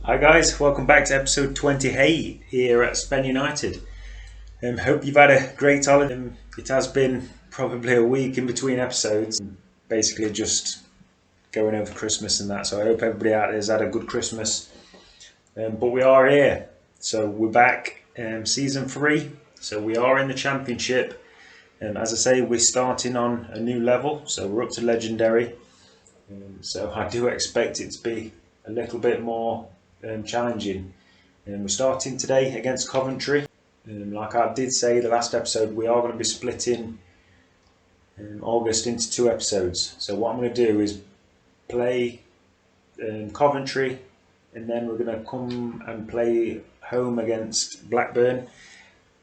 Hi guys, welcome back to episode 28 here at Spen United. Hope you've had a great holiday. It has been probably a week in between episodes, basically just going over Christmas and that, so I hope everybody out there has had a good Christmas. But we are here, so we're back, season 3, so we are in the championship. As I say, we're starting on a new level, so we're up to legendary. So I do expect it to be a little bit more challenging. We're starting today against Coventry. Like I did say the last episode, we are going to be splitting August into 2 episodes. So what I'm going to do is play Coventry, and then we're going to come and play home against Blackburn.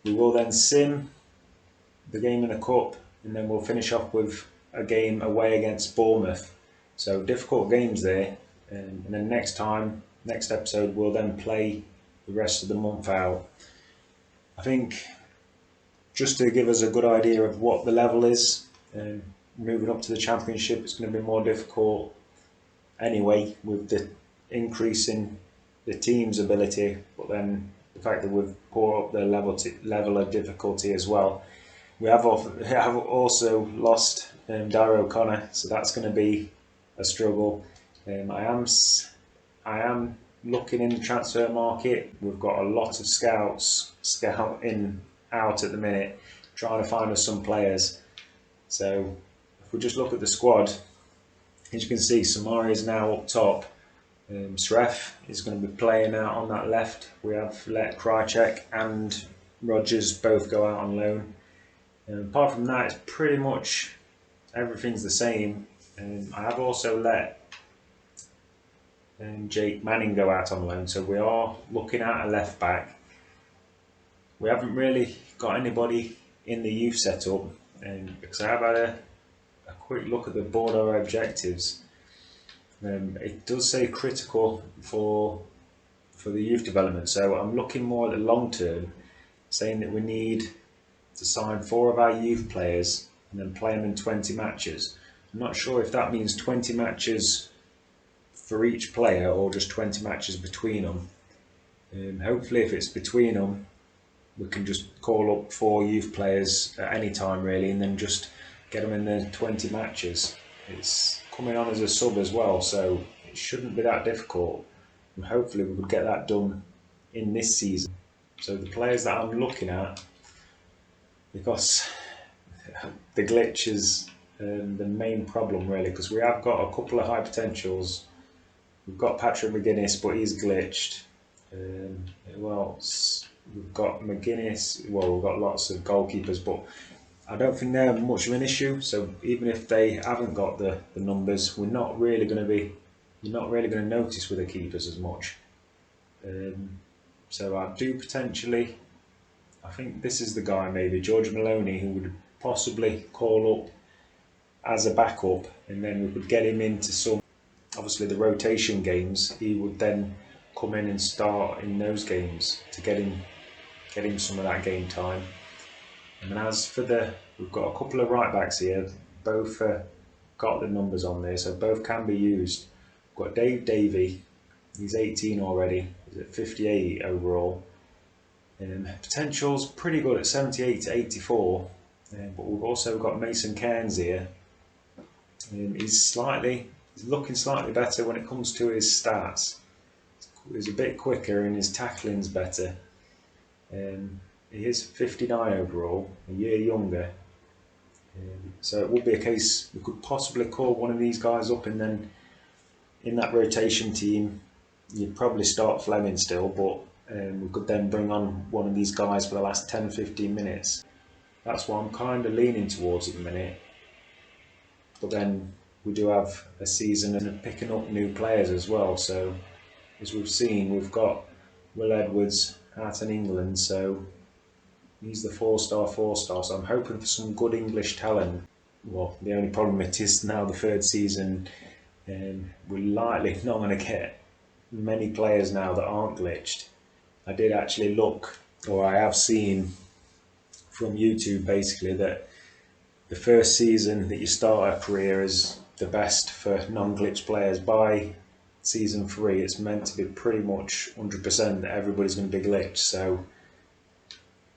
We will then sim the game in the cup, and then we'll finish off with a game away against Bournemouth. So difficult games there, and then next episode we'll then play the rest of the month out. I think just to give us a good idea of what the level is, moving up to the championship, it's going to be more difficult anyway with the increase in the team's ability, but then the fact that we've brought up the level of difficulty as well. We have also lost Dara O'Connor, so that's going to be a struggle. I am looking in the transfer market. We've got a lot of scouts scouting out at the minute, trying to find us some players. So if we just look at the squad, as you can see, Samari is now up top. Sref is going to be playing out on that left. We have let Krychek and Rogers both go out on loan. Apart from that, it's pretty much everything's the same. I have also let Jake Manning go out on loan, so we are looking at a left back. We haven't really got anybody in the youth setup, because I have had a quick look at the board of our objectives. It does say critical for the youth development, so I'm looking more at the long term, saying that we need to sign 4 of our youth players and then play them in 20 matches. I'm not sure if that means 20 matches for each player or just 20 matches between them. Hopefully if it's between them, we can just call up 4 youth players at any time really, and then just get them in the 20 matches. It's coming on as a sub as well, so it shouldn't be that difficult, and hopefully we could get that done in this season. So the players that I'm looking at, because the glitch is the main problem really, because we have got a couple of high potentials. We've got Patrick McGuinness, but he's glitched. Who else? We've got McGuinness. Well, we've got lots of goalkeepers, but I don't think they're much of an issue. So even if they haven't got the numbers, you're not really going to notice with the keepers as much. So I do potentially, I think this is the guy, maybe George Maloney, who would possibly call up as a backup, and then we could get him into some, obviously the rotation games. He would then come in and start in those games to get him some of that game time. And then as for we've got a couple of right backs here, both got the numbers on there, so both can be used. We've got Dave Davey, he's 18 already, he's at 58 overall. Potential's pretty good at 78 to 84, but we've also got Mason Cairns here. He's looking slightly better when it comes to his stats. He's a bit quicker and his tackling's better. He is 59 overall, a year younger. So it would be a case we could possibly call one of these guys up, and then in that rotation team you'd probably start Fleming still, but we could then bring on one of these guys for the last 10-15 minutes. That's what I'm kind of leaning towards at the minute. But then we do have a season and picking up new players as well. So as we've seen, we've got Will Edwards out in England, so he's the 4-star. So I'm hoping for some good English talent. Well, the only problem it is now the 3rd season, we're likely not going to get many players now that aren't glitched. I did actually look, or I have seen from YouTube basically, that the first season that you start a career is the best for non-glitch players by Season 3, it's meant to be pretty much 100% that everybody's going to be glitched. So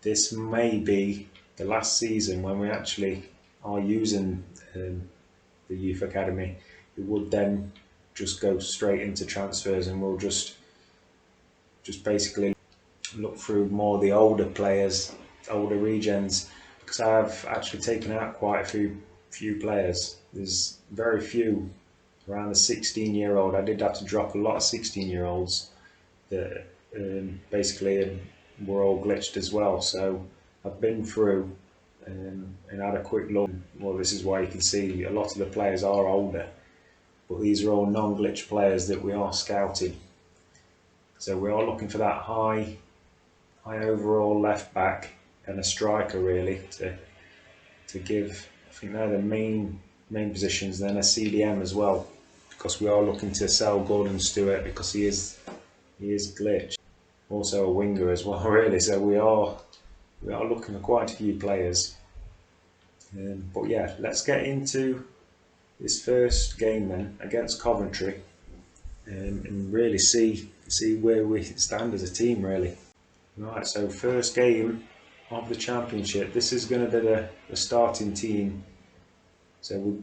this may be the last season when we actually are using the Youth Academy. It would then just go straight into transfers, and we'll just basically look through more of the older players, older regens, because I've actually taken out quite a few players. There's very few around the 16-year-old. I did have to drop a lot of 16-year-olds that basically were all glitched as well. So I've been through and had a quick look. Well, this is why you can see a lot of the players are older, but these are all non-glitch players that we are scouting. So we are looking for that high overall left back and a striker, really, to give. I think they're the main positions. Then a CDM as well, because we are looking to sell Gordon Stewart because he is glitched. Also a winger as well, really. So we are looking for quite a few players. But yeah, let's get into this first game then against Coventry, and really see where we stand as a team, really. Right, so first game of the championship. This is going to be the starting team. So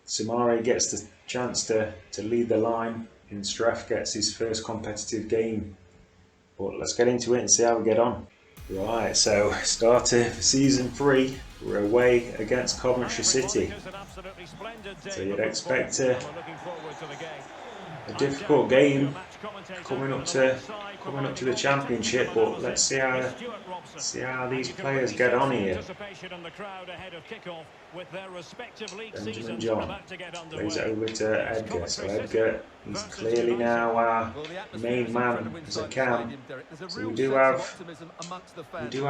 Samari gets the chance to lead the line, and Streff gets his first competitive game. But let's get into it and see how we get on. Right, so start of season 3. We're away against Coventry City. So you'd expect a difficult game coming up to the championship, but let's see how these players get on here. Benjamin John plays it over to Edgar. So Edgar is clearly now our main man as a cam. So we do have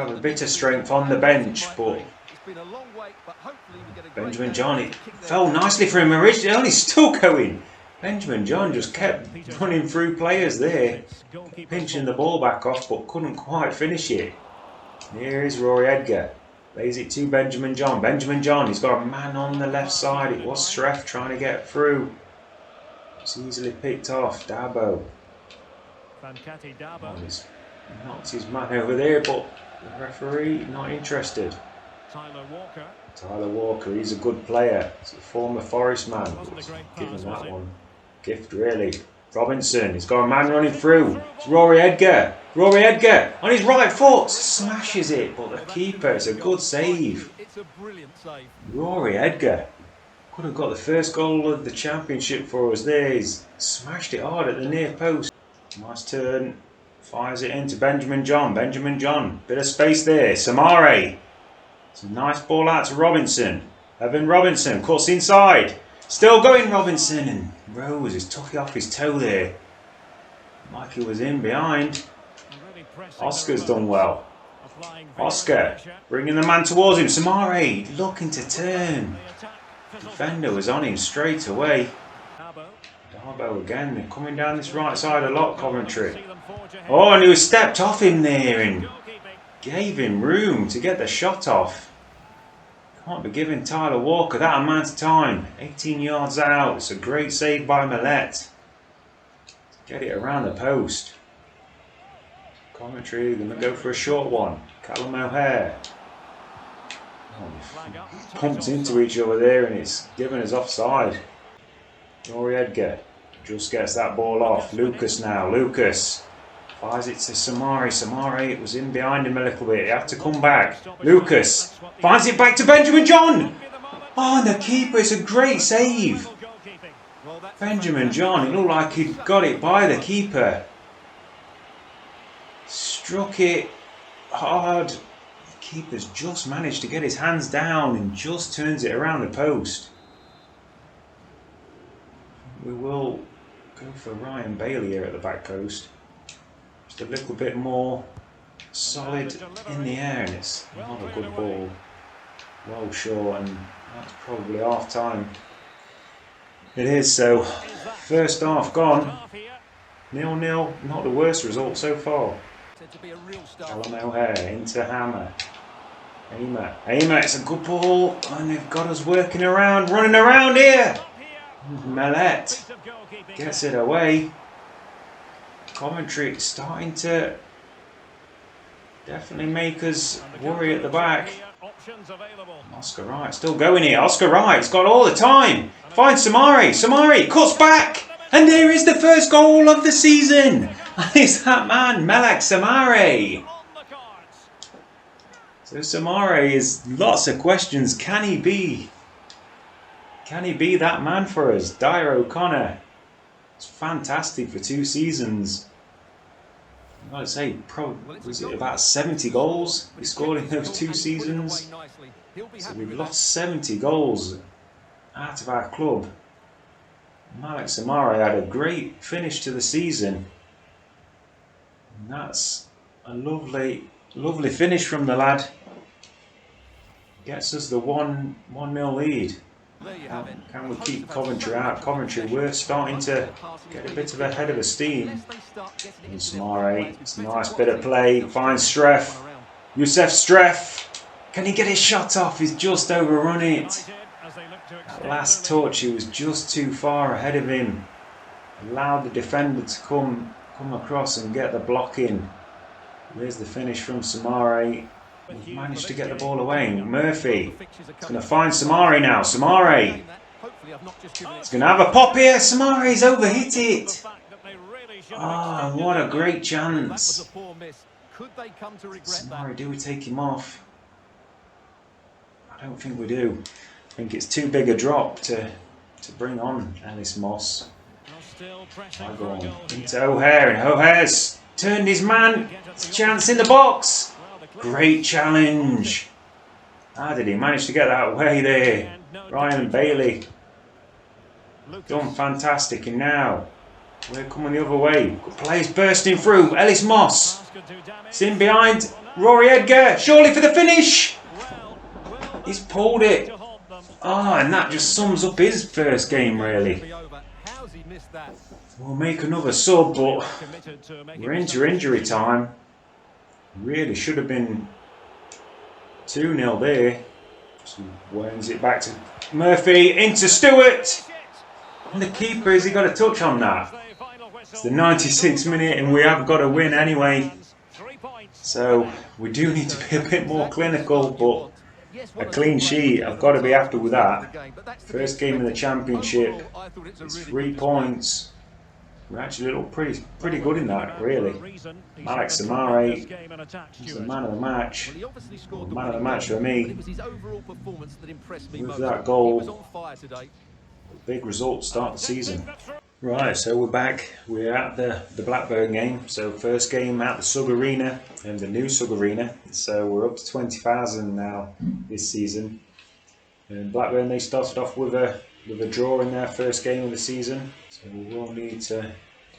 a bit of strength on the bench, but Benjamin John, it fell nicely for him originally. He's still going. Benjamin John just kept running through players there, pinching the ball back off, but couldn't quite finish it. Here is Rory Edgar. Lays it to Benjamin John. Benjamin John, he's got a man on the left side. It was Streff trying to get through. It's easily picked off. Dabo. Oh, he's knocked his man over there, but the referee not interested. Tyler Walker, he's a good player. He's a former Forest man. Give him that one. Gift, really. Robinson, he's got a man running through. It's Rory Edgar. Rory Edgar on his right foot smashes it, but the keeper, it's a good save. Rory Edgar could have got the first goal of the championship for us there. He's smashed it hard at the near post. Nice turn. Fires it into Benjamin John. Benjamin John, bit of space there. Samare. It's a nice ball out to Robinson. Evan Robinson cuts inside. Still going Robinson, and Rose is took it off his toe there. Like he was in behind. Oscar's done well. Oscar bringing the man towards him. Samare looking to turn. Defender was on him straight away. Darbo again. They're coming down this right side a lot, Coventry. Oh, and he was stepped off him there and gave him room to get the shot off. Can't be giving Tyler Walker that amount of time. 18 yards out. It's a great save by Millette. Get it around the post. Coventry going to go for a short one. Callum O'Hare. Oh, pumped into each other there, and it's given us offside. Rory Edgar just gets that ball off. Lucas now. Lucas fires it to Samari. Samari, it was in behind him a little bit. He had to come back. Lucas finds it back to Benjamin John. Oh, and the keeper, it's a great save. Benjamin John, it looked like he'd got it by the keeper. Struck it hard. The keeper's just managed to get his hands down and just turns it around the post. We will go for Ryan Bailey here at the back post. Just a little bit more solid in the air, and it's not a good ball. Well short, and that's probably half time. It is, so first half gone. 0-0, not the worst result so far. Callum O'Hare into Hammer. Aimer, it's a good ball, and they've got us working around, running around here. Mellet gets it away. Coventry starting to definitely make us worry at the back. Oscar Wright still going here. Oscar Wright's got all the time. Finds Samari. Samari cuts back. And there is the first goal of the season. It's that man, Melek Samari. So Samari is lots of questions. Can he be that man for us? Dyer O'Connor. It's fantastic for 2 seasons. I'd say probably was it about 70 goals he scored in those 2 seasons. So we've lost 70 goals out of our club. Melek Samari had a great finish to the season. And that's a lovely finish from the lad. Gets us the 1-0 lead. Can we keep Coventry out? Coventry, we're starting to get a bit of a head of steam. And Samari, it's a nice bit of play. Finds Streff. Youssef Streff. Can he get his shot off? He's just overrun it. That last touch, he was just too far ahead of him. Allowed the defender to come across and get the block in. There's the finish from Samari. He's managed to get the ball away. Murphy is going to find Samari now. Samari. He's going to have a pop here. Samari's overhit it. Ah, oh, what a great chance. Samari, do we take him off? I don't think we do. I think it's too big a drop to bring on Ellis Moss. I go on into O'Hare, and O'Hare's turned his man. It's a chance in the box. Great challenge. How did he manage to get that away there? Ryan Bailey. Done fantastic, and now we're coming the other way. Good players bursting through. Ellis Moss. It's in behind. Rory Edgar. Surely for the finish. He's pulled it. Ah, and that just sums up his first game, really. We'll make another sub, but we're into injury time. Really should have been 2-0 there. So wins it back to Murphy, into Stewart. And the keeper, has he got a touch on that? It's the 96th minute and we have got to win anyway. So we do need to be a bit more clinical, but a clean sheet, I've got to be happy with that. First game in the championship, it's 3 points. We actually look pretty good in that, really. Melek Samari is the man of the match. Well, man of the match for me. With that goal, big result to start the season. Right, so we're back. We're at the Blackburn game. So first game at the Sug Arena, and the new Sug Arena. So we're up to 20,000 now this season. And Blackburn, they started off with a draw in their first game of the season. So we will need to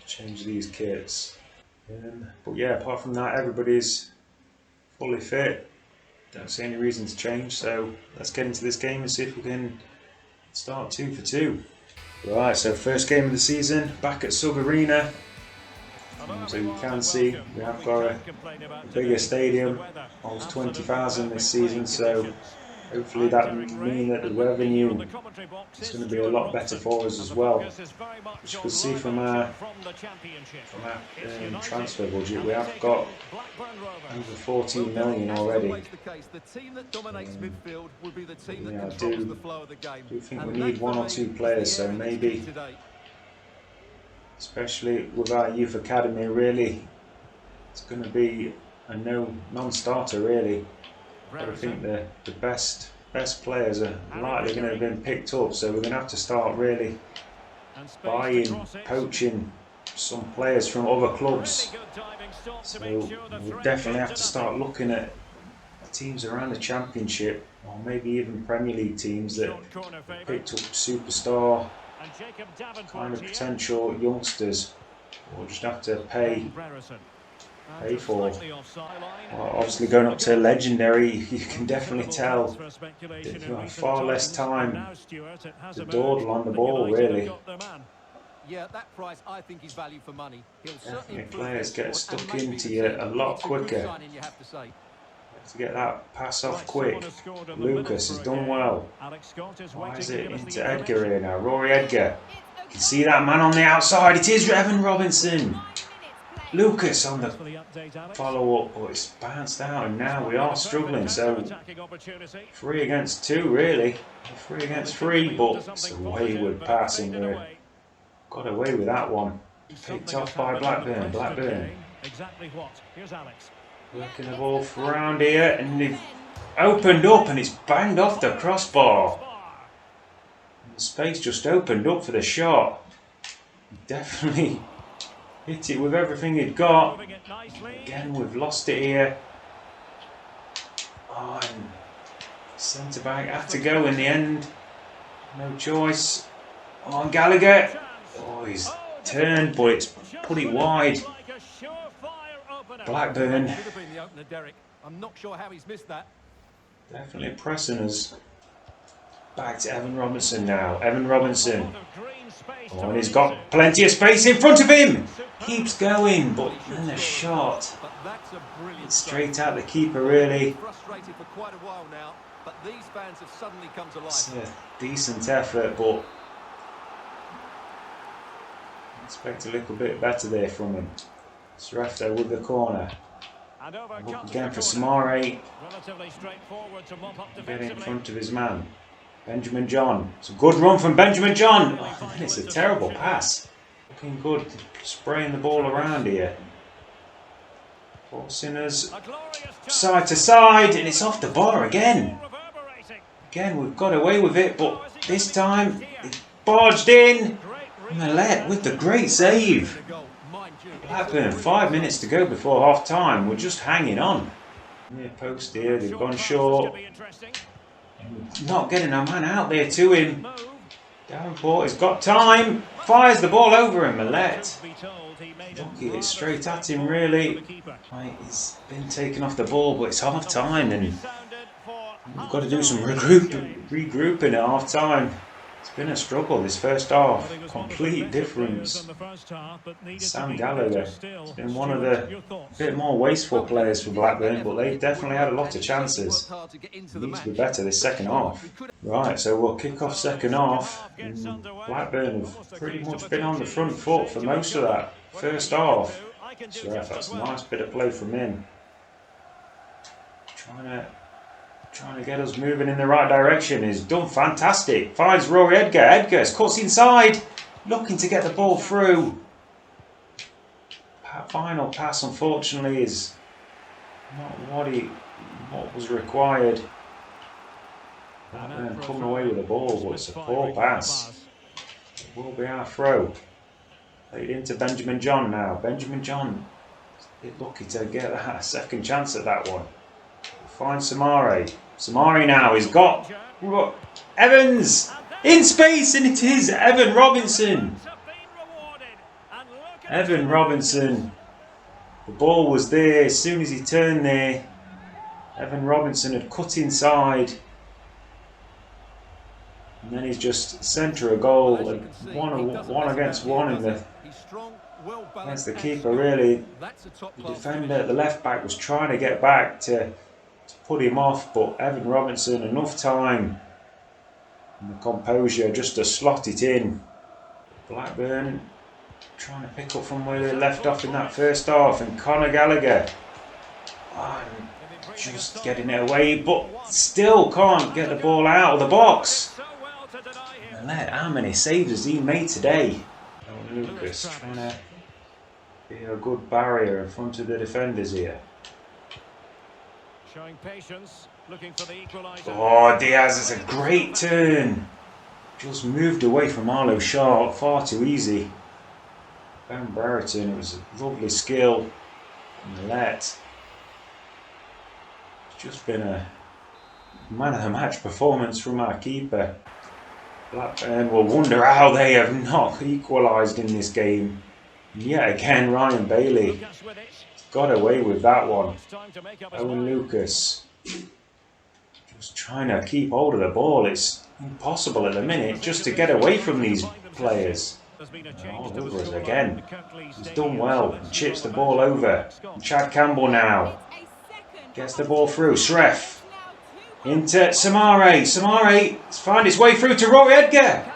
change these kits. But yeah, apart from that, everybody's fully fit. Don't see any reason to change. So let's get into this game and see if we can start 2 for 2. Right, so first game of the season, back at Sug Arena. So you can see we have got a bigger stadium, almost 20,000 this season, so hopefully that will mean that the revenue is going to be a lot better for us as well. As you can see from our transfer budget, we have got over 14 million already. Yeah, I do think we need 1 or 2 players, so maybe, especially with our youth academy, really, it's going to be a non-starter really. But I think the best players are likely going to have been picked up, so we're going to have to start really poaching some players from other clubs. So we'll definitely have to start looking at teams around the Championship, or maybe even Premier League teams that picked up superstar kind of potential youngsters. We'll just have to pay for. Well, obviously going up to legendary, you can definitely tell that you have far less time to dawdle on the ball really. Yeah, that price I think is value for money. Definitely players get stuck into you a lot quicker. to get that pass off quick. Lucas has done well. Why is it into Edgar here now? Rory Edgar. You can see that man on the outside. It is Evan Robinson. Lucas on the follow-up, but it's bounced out, and now we are struggling. So 3 against 2, really. 3 against 3, but it's a wayward pass, and we got away with that one. Picked off by Blackburn. Blackburn working the ball around here, and they've opened up, and it's banged off the crossbar. And the space just opened up for the shot. Definitely hit it with everything he'd got. Again, we've lost it here. Oh, and centre back had to go in the end. No choice. Oh, and Gallagher. Oh, he's turned, but it's put it wide. Blackburn. I'm not sure how he's missed that. Definitely pressing us. Back to Evan Robinson now. Evan Robinson. Oh, and he's got plenty of space in front of him. Keeps going, but in the shot. It's straight at the keeper, really. Frustrated for quite a while now, but these fans have suddenly come to life. It's a decent effort, but I expect a little bit better there from him. Srefta with the corner. Up again for Samari. Get in front of his man. Benjamin John. It's a good run from Benjamin John. Oh, man, it's a terrible pass. Looking good, spraying the ball around here. Forcing us side to side, and it's off the bar again. Again, we've got away with it, but this time it's barged in. Millet with the great save. Blackburn, 5 minutes to go before half time. We're just hanging on. Near post here, they've gone short. Not getting a man out there to him. Davenport has got time. Fires the ball over him. Millet. Lucky it's straight at him, really. Right, he's been taken off the ball, but it's half time, and we've got to do some regrouping at half time. It's been a struggle this first half. Complete difference. Sam Gallagher has been one of the bit more wasteful players for Blackburn, but they've definitely had a lot of chances. Needs to be better this second half. Right, so we'll kick off second half. Blackburn have pretty much been on the front foot for most of that first half. So that's a nice bit of play from him. Trying to get us moving in the right direction. He's done fantastic. Finds Rory Edgar. Edgar cuts inside. Looking to get the ball through. That final pass, unfortunately, is not what was required. Blackburn coming away with the ball, but it's a poor pass. It will be our throw. Played into Benjamin John now. Benjamin John is a bit lucky to get a second chance at that one. Find Samari. Samari now, he's got Evans in space, and it is Evan Robinson. Evan Robinson. The ball was there as soon as he turned there. Evan Robinson had cut inside. And then he's just centre a goal. Like one against one against the keeper, really. The defender, the left back, was trying to get back to put him off, but Evan Robinson, enough time and the composure just to slot it in. Blackburn trying to pick up from where they left off in that first half, and Conor Gallagher just getting it away, but still can't get the ball out of the box. How many saves has he made today? Oh, Lucas trying to be a good barrier in front of the defenders here. Showing patience, looking for the equaliser. Oh, Diaz is a great turn. Just moved away from Arlo Sharp, far too easy. Ben Brereton, it was a lovely skill. Millet. It's just been a man of the match performance from our keeper. Blackburn will wonder how they have not equalised in this game. And yet again, Ryan Bailey got away with that one. Owen Lucas just trying to keep hold of the ball. It's impossible at the minute just to get away from these players. All over us again. He's done well. He chips the ball over. Chad Campbell now. Gets the ball through. Sref. Into Samare. Samare finds his way through to Rory Edgar.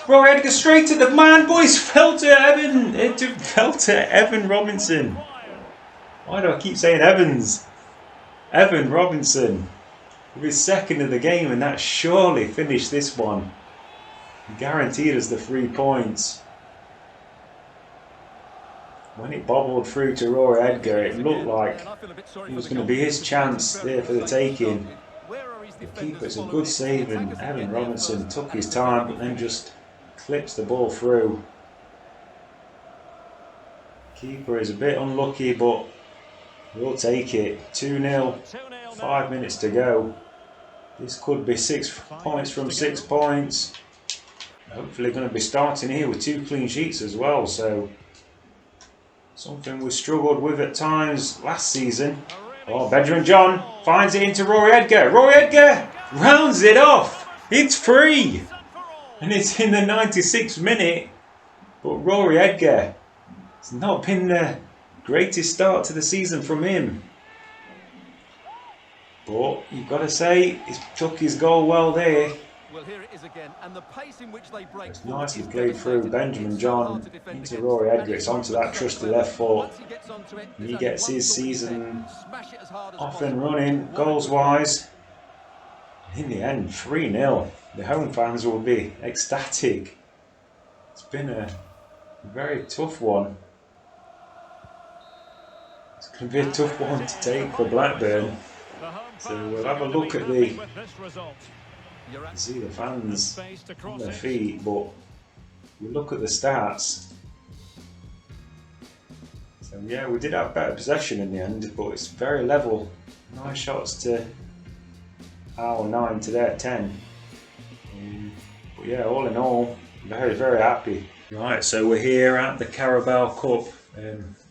Rory Edgar straight to the man. Boys, fell to Evan. It fell to Evan Robinson. Why do I keep saying Evans? Evan Robinson. With his second of the game, and that surely finished this one. Guaranteed us the 3 points. When it bobbled through to Rory Edgar, it looked like it was going to be his chance there for the taking. The keeper's a good save, and Evan Robinson took his time but then just clips the ball through. Keeper is a bit unlucky, but we'll take it. 2-0, 5 minutes to go. This could be 6 points from 6 points. Hopefully going to be starting here with 2 clean sheets as well, so something we struggled with at times last season. Oh, Benjamin John finds it into Rory Edgar. Rory Edgar rounds it off. It's free. And it's in the 96th minute. But Rory Edgar, it's not been the greatest start to the season from him. But you've got to say, he's took his goal well there. Well, here it is again, and the pace in which they break. It's nicely played through Benjamin John into Rory Edgar. It's onto that trusty left foot. And he gets his season off and running, goals wise. In the end, 3-0. The home fans will be ecstatic. It's been a very tough one. It's going to be a tough one to take for Blackburn. So we'll have a look at the... You can see the fans on their feet, but we look at the stats. So yeah, we did have better possession in the end, but it's very level. 9 shots to our 9 to their 10. But yeah, all in all, very, very happy. Right, so we're here at the Carabao Cup,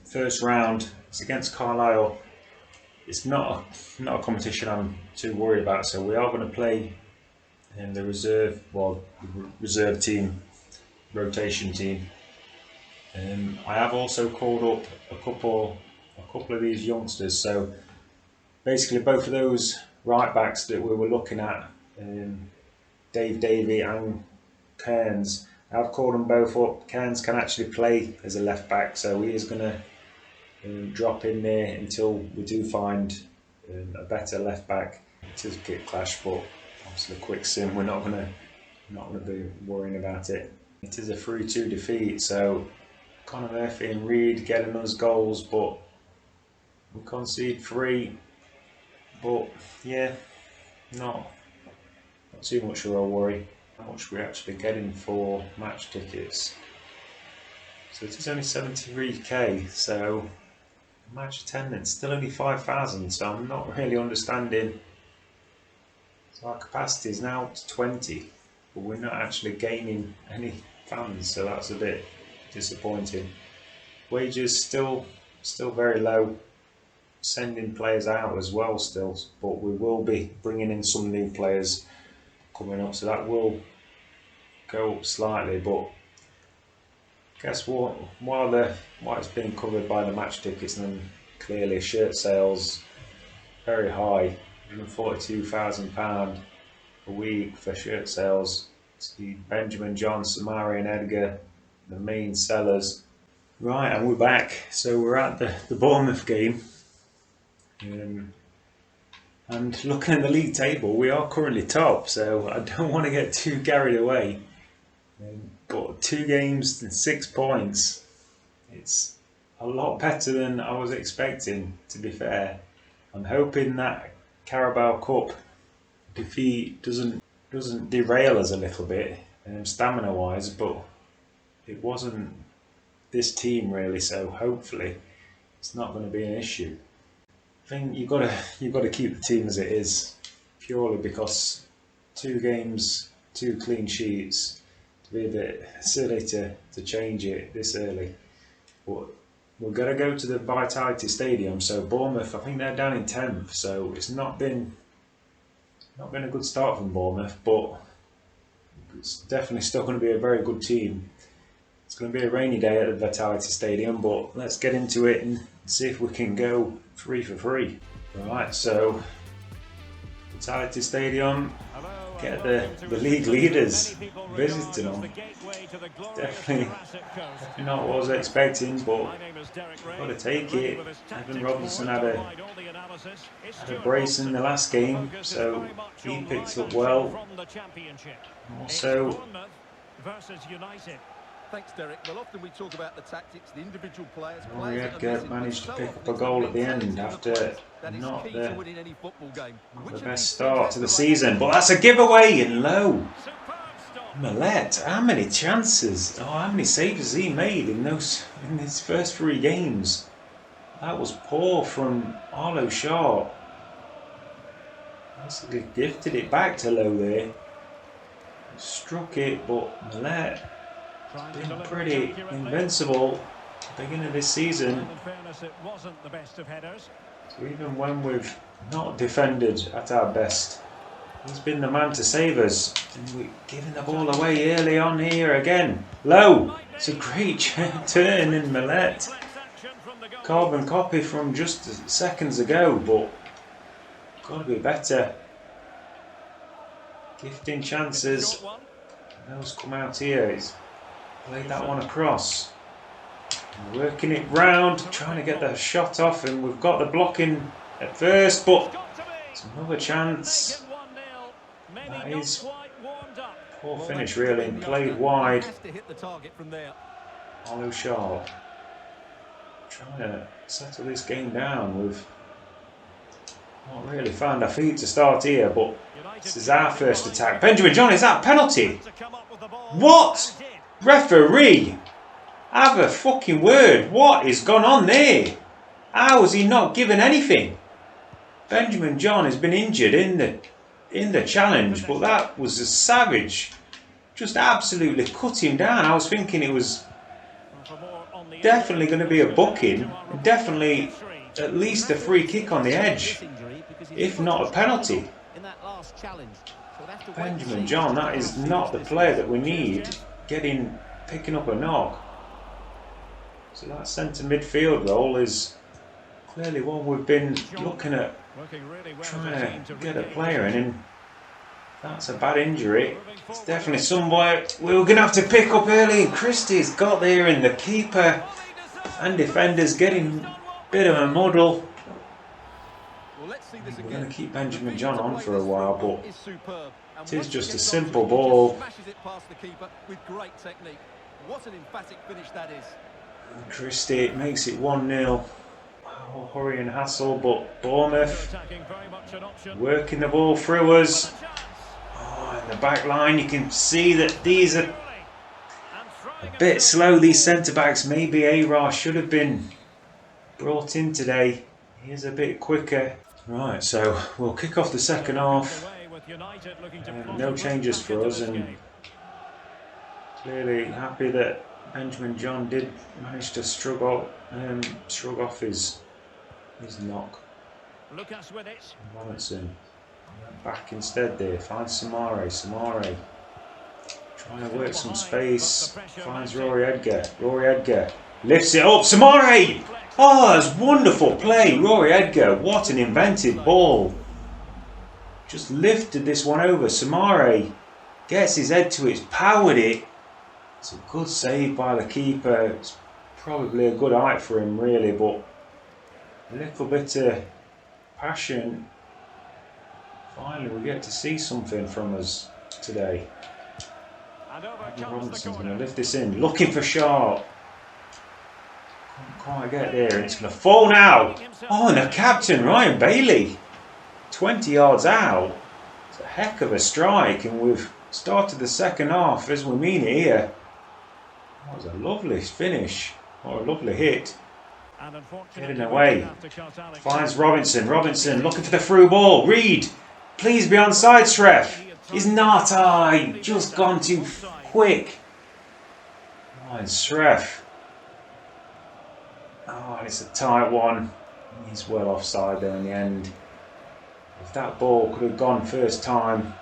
first round. It's against Carlisle. It's not a competition I'm too worried about, so we are going to play in the reserve team, rotation team. I have also called up a couple of these youngsters. So basically, both of those right backs that we were looking at, Dave Davey and Kearns, I've called them both up. Kearns can actually play as a left back, so he is going to drop in there until we do find a better left back. It is a kick clash, but obviously a quick sim. We're not going to be worrying about it. It is a 3-2 defeat, so Conor Murphy and Reid getting us goals, but we concede 3. But yeah, not too much of a worry. How much we're actually getting for match tickets. So it is only 73k, so match attendance still only 5,000, so I'm not really understanding. So our capacity is now to 20, but we're not actually gaining any fans, so that's a bit disappointing. Wages still very low. Sending players out as well still, but we will be bringing in some new players coming up, so that will go up slightly. But guess what? While it's being covered by the match tickets, and then clearly shirt sales very high, £142,000 a week for shirt sales. See Benjamin John, Samari and Edgar, the main sellers. Right, and we're back. So we're at the Bournemouth game. And looking at the league table, we are currently top, so I don't want to get too carried away. But 2 games and 6 points, it's a lot better than I was expecting, to be fair. I'm hoping that Carabao Cup defeat doesn't derail us a little bit, stamina wise, but it wasn't this team really, so hopefully it's not going to be an issue. I think you've got to keep the team as it is, purely because 2 games, 2 clean sheets, to be a bit silly to change it this early. But we're going to go to the Vitality Stadium. So Bournemouth, I think they're down in 10th, so it's not been a good start from Bournemouth, but it's definitely still going to be a very good team. It's going to be a rainy day at the Vitality Stadium, but let's get into it and see if we can go 3 for 3. Right, so Vitality Stadium, get the league leaders visiting them. Definitely not what I was expecting, but I've got to take it. Evan Robinson had a brace in the last game, so he picked up well. Also, Thanks, Derek. Well, often we talk about the tactics, the individual players. Edgar managed to pick up a goal at the end after not the best start to the season, but that's a giveaway and low. Millet, how many chances? Oh, how many saves has he made in his first 3 games? That was poor from Arlo Shaw. Basically gifted it back to Low there. Struck it, but Millet been pretty invincible at the beginning of this season. So even when we've not defended at our best, he's been the man to save us. And we're giving the ball away early on here again. Low! It's a great turn in Millet. Carbon copy from just seconds ago, but got to be better. Gifting chances. Those come out here. He's played that one across. Working it round, trying to get the shot off, and we've got the blocking at first, but it's another chance. That is poor finish really, and played wide. Arlo Shaw trying to settle this game down. We've not really found our feet to start here, but this is our first attack. Benjamin John, is that a penalty? What? Referee! Have a fucking word. What is gone on there? How has he not given anything? Benjamin John has been injured in the challenge, but that was a savage. Just absolutely cut him down. I was thinking it was definitely going to be a booking, definitely at least a free kick on the edge, if not a penalty. Benjamin John, that is not the player that we need picking up a knock. So that centre midfield role is clearly one we've been looking at, trying to get a player in, and that's a bad injury. It's definitely somewhere we were going to have to pick up early, and Christie's got there, and the keeper and defenders getting a bit of a muddle. We're going to keep Benjamin John on for a while, but it is just a simple ball. Christie makes it 1-0. Oh, hurry and hassle, but Bournemouth working the ball through us. Oh, in the back line, you can see that these are a bit slow, these centre-backs. Maybe A-Ra should have been brought in today. He's a bit quicker. Right, so we'll kick off the second half. No changes for us, and clearly happy that Benjamin John did manage to shrug off his knock. Robinson back instead there, finds Samare. Trying to work some space, finds Rory Edgar lifts it up, Samare! Oh, that's wonderful play, Rory Edgar, what an inventive ball. Just lifted this one over, Samare gets his head to it, powered it. It's a good save by the keeper. It's probably a good height for him really, but a little bit of passion. Finally we get to see something from us today. Robinson's going to lift this in, looking for Sharp. Can't quite get there, it's going to fall now. Oh, and the captain, Ryan Bailey, 20 yards out. It's a heck of a strike, and we've started the second half as we mean it here. That was a lovely finish, or a lovely hit. Getting away, finds Robinson looking for the through ball. Reed, please be onside, Shref. He's not, just gone too quick. Oh, and Shref. Oh, and it's a tight one. He's well offside there in the end. If that ball could have gone first time,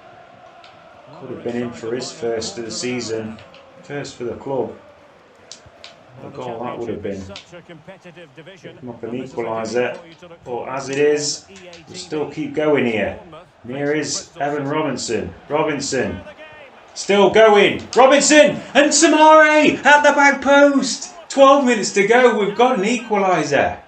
could have been in for his first of the season, first for the club. The Well, the goal that would have championship is been. such a competitive division. Come up an And this is a game equaliser. for you to look But forward as to it is, on EA we'll TV. still keep going It's here. Bournemouth And here facing is Bristol Evan City. Robinson. Through Robinson. the game. Still going. Robinson and Samare at the back post. 12 minutes to go. We've got an equaliser.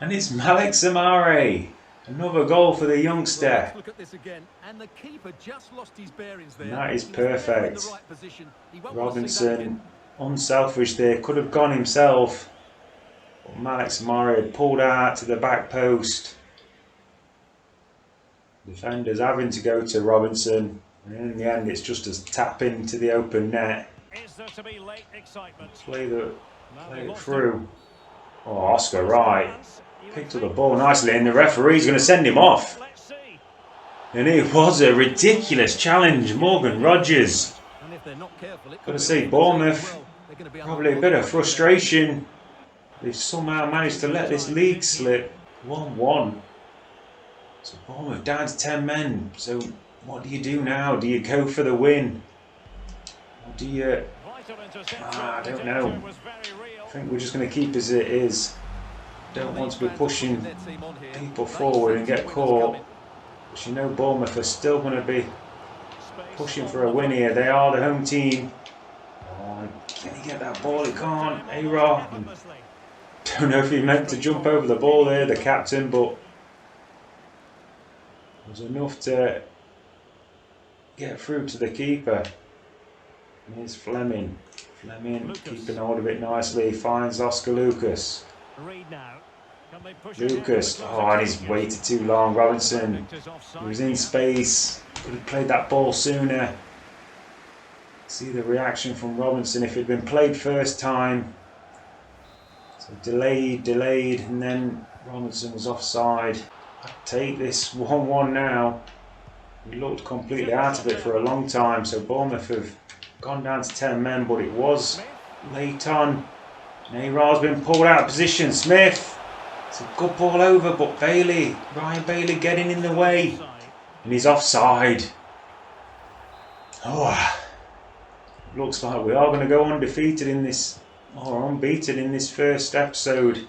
And it's Malik Samare. Another goal for the Well, youngster. let's look at this again. And the keeper just lost his bearings there. And that is He was never in perfect. the right position. He won't want to see that again. Robinson, unselfish there. Could have gone himself. But Malik Samare had pulled out to the back post. Defenders having to go to Robinson. And in the end, it's just a tap into the open net. Is there to be late excitement? Play Now they it lost through. Oh, Oscar Wright You picked would up the think ball nicely, and the referee's going to send him off. Let's see. And it was a ridiculous challenge, Morgan Rogers. And if they're not careful, it could Got to be say, a Bournemouth, well, they're going to be probably a under bit of lot frustration. They've somehow managed to let this league slip 1-1. So Bournemouth down to 10 men. So what do you do now? Do you go for the win? Or do you... Vital interception. I don't The know. danger was very real. I think we're just going to keep as it is. Don't want to be pushing people forward and get caught. But you know Bournemouth are still going to be pushing for a win here. They are the home team. Oh, can he get that ball? He can't. A-Ra. Don't know if he meant to jump over the ball there, the captain, but it was enough to get through to the keeper. And here's Fleming. Fleming keeping hold of it nicely. Finds Oscar Lucas. Read now. Can they push it Lucas. in? Oh, and he's waited too long. Robinson. He was in space. Could have played that ball sooner. See the reaction from Robinson if it had been played first time. So delayed, and then Robinson was offside. I'd take this 1-1 now. We looked completely out of it for a long time. So Bournemouth have gone down to 10 men, but it was late on. And A-Ra's been pulled out of position. Smith. It's a good ball over, but Ryan Bailey getting in the way. And he's offside. Oh, looks like we are going to go undefeated in this, or unbeaten in this first episode.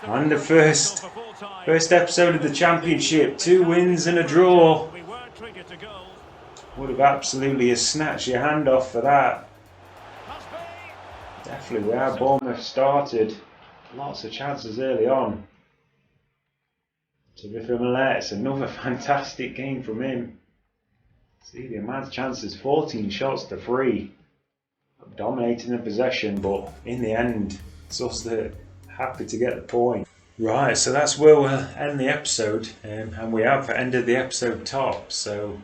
And the first episode of the championship. 2 wins and a draw. Would have absolutely snatched your hand off for that. Definitely where Bournemouth started. Lots of chances early on. Tabifa Millet's another fantastic game from him. See the amount of chances, 14 shots to 3. Dominating the possession, but in the end, it's us that happy to get the point. Right, so that's where we'll end the episode, and we have ended the episode top. So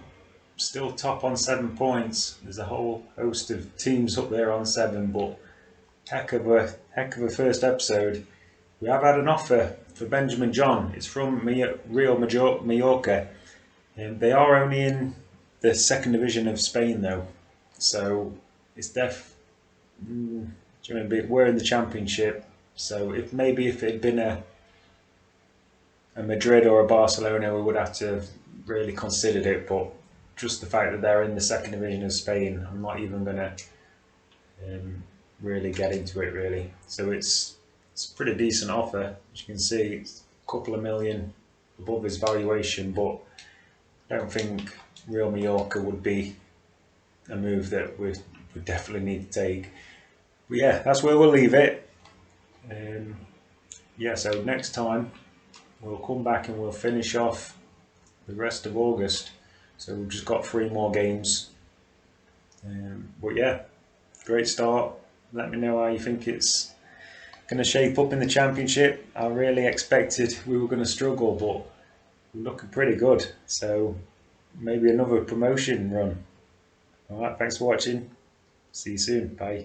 still top on 7 points. There's a whole host of teams up there on 7, but heck of a first episode. We have had an offer for Benjamin John. It's from Real Mallorca. They are only in the 2nd division of Spain though, so it's we're in the championship. So if it had been a Madrid or a Barcelona, we would have to have really considered it. But just the fact that they're in the 2nd division of Spain, I'm not even going to really get into it really. So it's a pretty decent offer. As you can see, it's a couple of million above his valuation, but I don't think Real Mallorca would be a move that we definitely need to take. But yeah, that's where we'll leave it. So next time we'll come back and we'll finish off the rest of August. So we've just got 3 more games. But yeah, great start. Let me know how you think it's going to shape up in the championship. I really expected we were going to struggle, but we're looking pretty good. So maybe another promotion run. Alright, thanks for watching. See you soon. Bye.